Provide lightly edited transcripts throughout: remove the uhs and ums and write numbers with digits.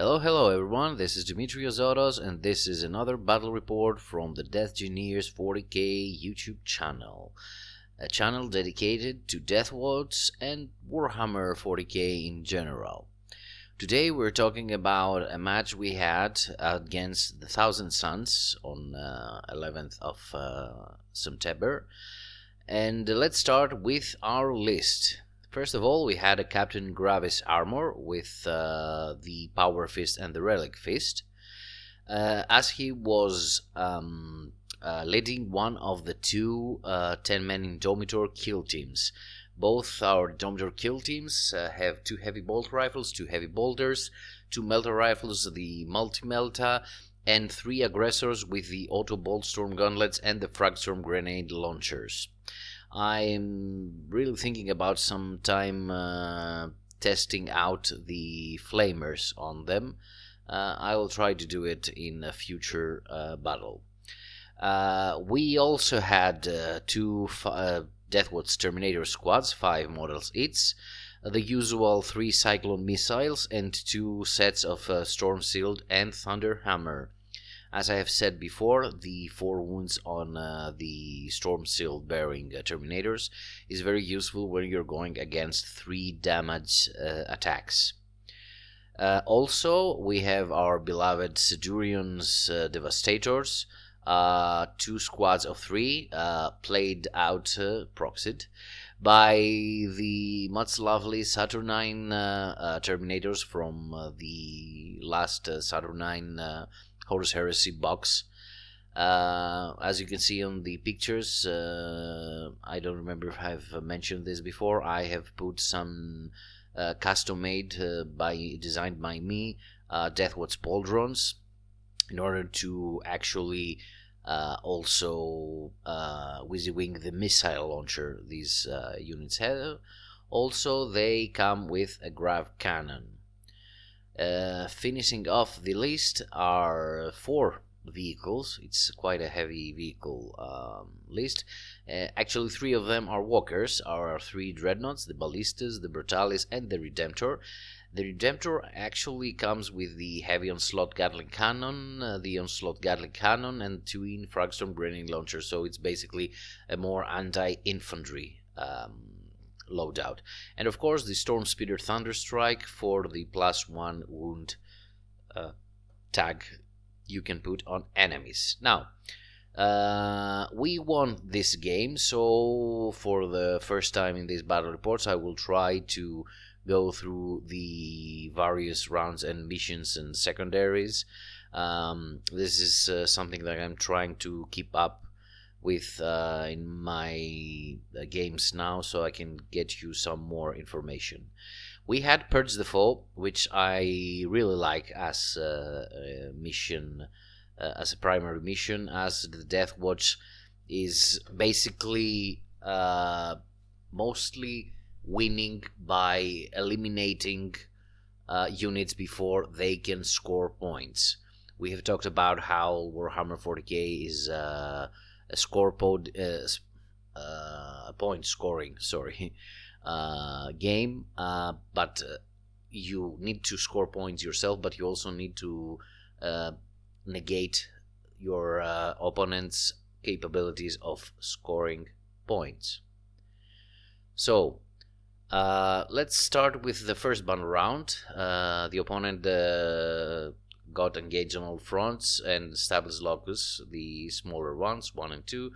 Hello everyone, this is Dimitrios Odos and this is another battle report from the Deathgineers 40k YouTube channel. A channel dedicated to Deathwatch and Warhammer 40k in general. Today we're talking about a match we had against the Thousand Suns on 11th of September. And let's start with our list. First of all, we had a Captain Gravis armor with the Power Fist and the Relic Fist, as he was leading one of the two 10-man Indomitor kill teams. Both our Indomitor kill teams have 2 heavy bolt rifles, 2 heavy bolters, 2 melta rifles, the multi-melta, and 3 aggressors with the auto bolt storm gauntlets and the fragstorm grenade launchers. I'm really thinking about some time testing out the flamers on them. I will try to do it in a future battle. We also had 2 Deathwatch Terminator squads, 5 models each, the usual 3 Cyclone missiles and 2 sets of Storm Shield and Thunder Hammer. As I have said before, the 4 wounds on the Storm Shield bearing Terminators is very useful when you're going against 3 damage attacks. Also, we have our beloved Sedurion's Devastators, 2 squads of 3, played out, proxied, by the much lovely Saturnine Terminators from the last Saturnine Horus Heresy box. As you can see on the pictures, I don't remember if I've mentioned this before, I have put some custom made designed by me Deathwatch pauldrons in order to actually also WYSIWYG the missile launcher these units have. Also, they come with a grav cannon. Finishing off the list are 4 vehicles. It's quite a heavy vehicle list. Actually, 3 of them are walkers. Our 3 dreadnoughts, the Ballistas, the Brutalis, and the Redemptor. The Redemptor actually comes with the heavy onslaught Gatling cannon, the onslaught Gatling cannon, and twin fragstorm grenade launcher. So it's basically a more anti-infantry loadout. And of course the Storm Speeder Thunderstrike for the +1 wound tag you can put on enemies. Now, we won this game, so for the first time in these battle reports I will try to go through the various rounds and missions and secondaries. This is something that I'm trying to keep up with in my games now, so I can get you some more information. We had Purge the Foe, which I really like as a mission, as a primary mission, as the Deathwatch is basically mostly winning by eliminating units before they can score points. We have talked about how Warhammer 40k is a point scoring game, but you need to score points yourself, but you also need to negate your opponent's capabilities of scoring points. So let's start with the first battle round. The opponent got engaged on all fronts and established locus, the smaller ones, 1 and 2.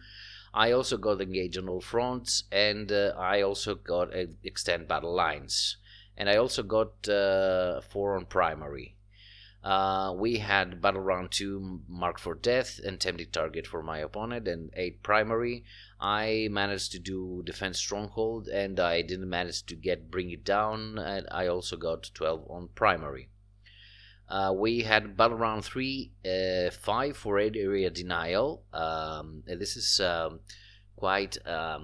I also got engaged on all fronts, and I also got extend battle lines, and I also got 4 on primary. We had battle round 2 marked for death and tempting target for my opponent, and 8 primary. I managed to do defense stronghold, and I didn't manage to bring it down, and I also got 12 on primary. We had battle round 3, 5 for area denial. This is quite a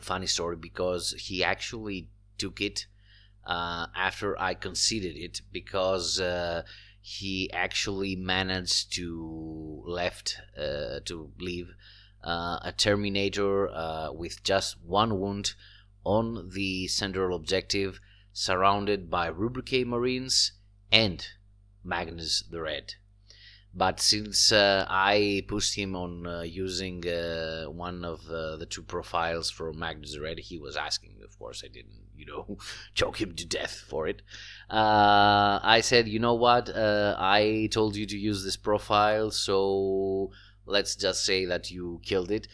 funny story, because he actually took it after I conceded it, because he actually managed to leave a Terminator with just 1 wound on the central objective, surrounded by Rubricate Marines and Magnus the Red. But since I pushed him on using one of the two profiles for Magnus the Red, he was asking. Of course, I didn't, choke him to death for it. I said, you know what? I told you to use this profile, so let's just say that you killed it.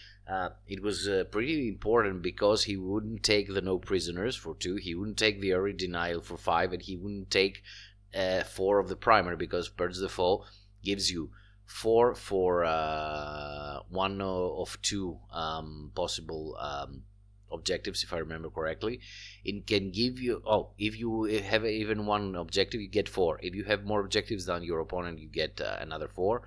It was pretty important because he wouldn't take the no prisoners for 2, he wouldn't take the early denial for 5, and he wouldn't take 4 of the primary, because Purge the Foe gives you 4 for one of 2 possible objectives, if I remember correctly. It can give you, if you have even one objective, you get 4. If you have more objectives than your opponent, you get another 4.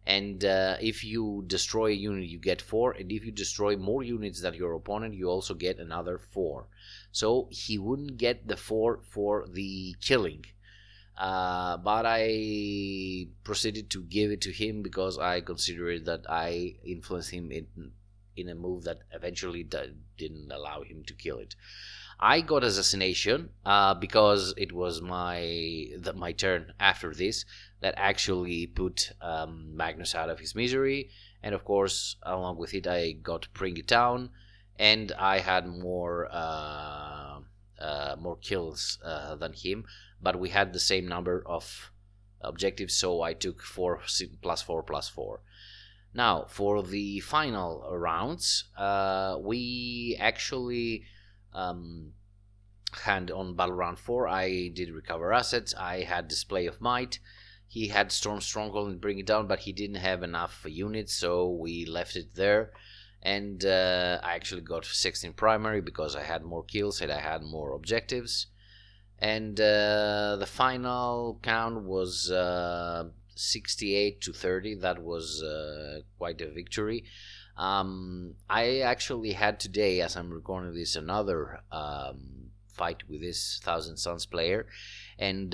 And if you destroy a unit, you get 4. And if you destroy more units than your opponent, you also get another 4. So he wouldn't get the 4 for the killing. But I proceeded to give it to him because I considered that I influenced him in a move that eventually didn't allow him to kill it. I got assassination because it was my turn after this that actually put Magnus out of his misery, and of course along with it I got Bring It Down, and I had more kills than him, but we had the same number of objectives, so I took 4 plus 4 plus 4. Now, for the final rounds, we actually had on Battle Round 4, I did recover assets, I had Display of Might, he had Storm Stronghold and Bring It Down, but he didn't have enough units, so we left it there. And I actually got 16 primary because I had more kills and I had more objectives. And the final count was 68 to 30. That was quite a victory. I actually had today, as I'm recording this, another fight with this Thousand Suns player, and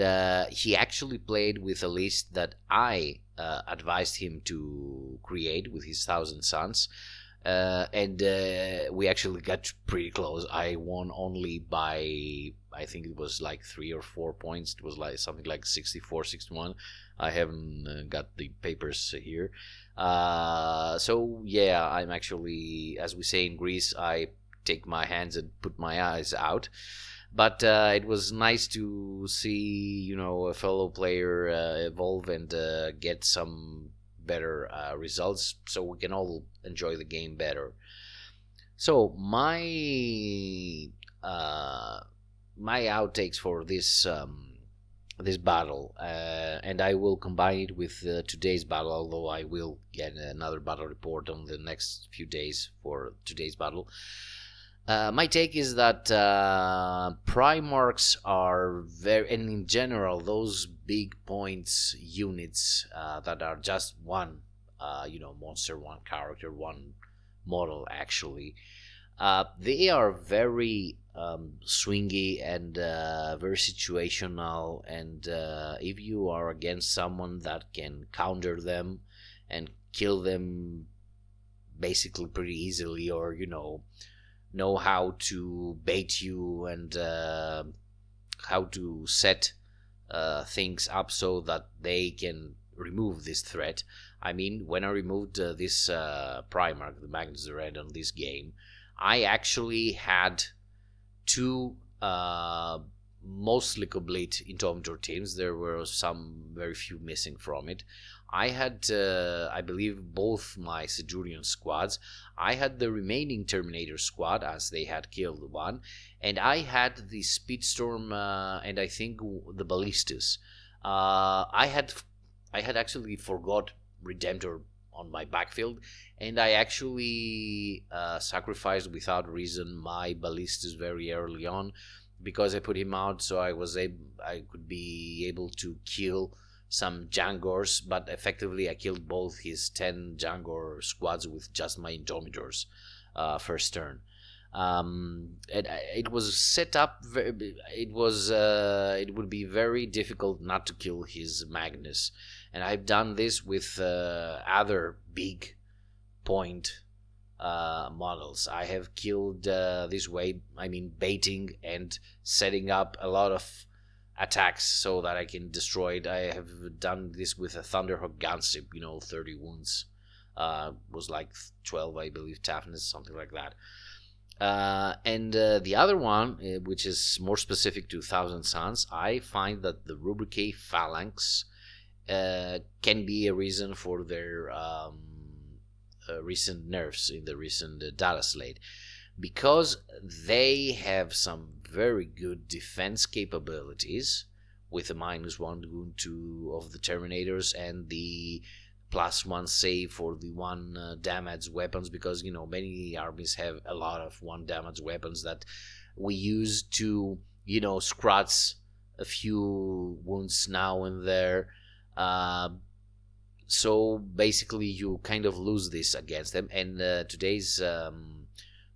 he actually played with a list that I advised him to create with his Thousand Suns. And we actually got pretty close. I won only by, I think it was like 3 or 4 points. It was like something like 64-61. I haven't got the papers here. So yeah, I'm actually, as we say in Greece, I take my hands and put my eyes out. But it was nice to see, a fellow player evolve and get some better results, so we can all enjoy the game better. So my outtakes for this battle, and I will combine it with today's battle, although I will get another battle report on the next few days for today's battle. My take is that Primarchs are very, and in general, those big points units that are just one, monster, one character, one model, actually, they are very swingy and very situational. And if you are against someone that can counter them and kill them basically pretty easily, or know how to bait you and how to set things up so that they can remove this threat. I mean, when I removed this Primarch, the Magnus the Red, on this game, I actually had 2 mostly complete Indomitor teams. There were some very few missing from it. I had, I believe, both my Centurion squads. I had the remaining Terminator squad, as they had killed one, and I had the Speedstorm and I think the Ballistas. I had actually forgot Redemptor on my backfield, and I actually sacrificed without reason my Ballistas very early on, because I put him out so I could be able to kill some Jangors, but effectively I killed both his 10 Jangor squads with just my Indomitors first turn. It was set up. It would be very difficult not to kill his Magnus, and I've done this with other big point models. I have killed this way. I mean, baiting and setting up a lot of attacks so that I can destroy it. I have done this with a Thunderhawk gunship, 30 wounds. Was like 12, I believe, toughness, something like that. And the other one, which is more specific to Thousand Suns, I find that the Rubricate Phalanx can be a reason for their recent nerfs in the recent data slate, because they have some very good defense capabilities with a -1 wound 2 of the Terminators and the +1 save for the 1 damage weapons, because many armies have a lot of 1 damage weapons that we use to scratch a few wounds now and there. So basically you kind of lose this against them, and today's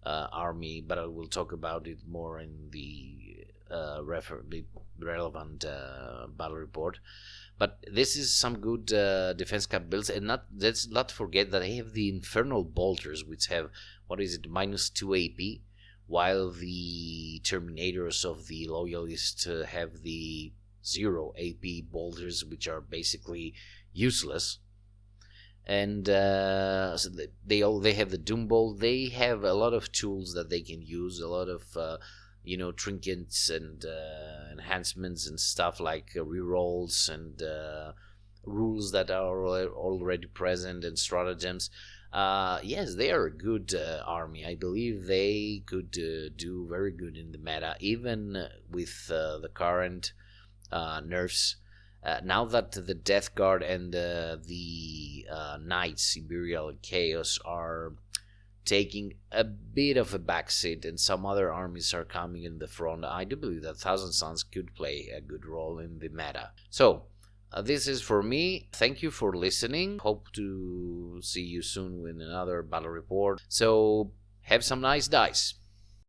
army, but I will talk about it more in the relevant battle report. But this is some good defense capabilities, and let's not forget that they have the Infernal Bolters, which have, what is it, -2 AP, while the Terminators of the Loyalists have the 0 AP bolters, which are basically useless. And so they have the Doom Bolt. They have a lot of tools that they can use, a lot of trinkets and enhancements and stuff like rerolls and rules that are already present, and stratagems. Yes, they are a good army. I believe they could do very good in the meta, even with the current nerfs. Now that the Death Guard and the Knights, Imperial Chaos, are taking a bit of a backseat and some other armies are coming in the front, I do believe that Thousand Suns could play a good role in the meta. So, this is for me. Thank you for listening. Hope to see you soon with another battle report. So, have some nice dice.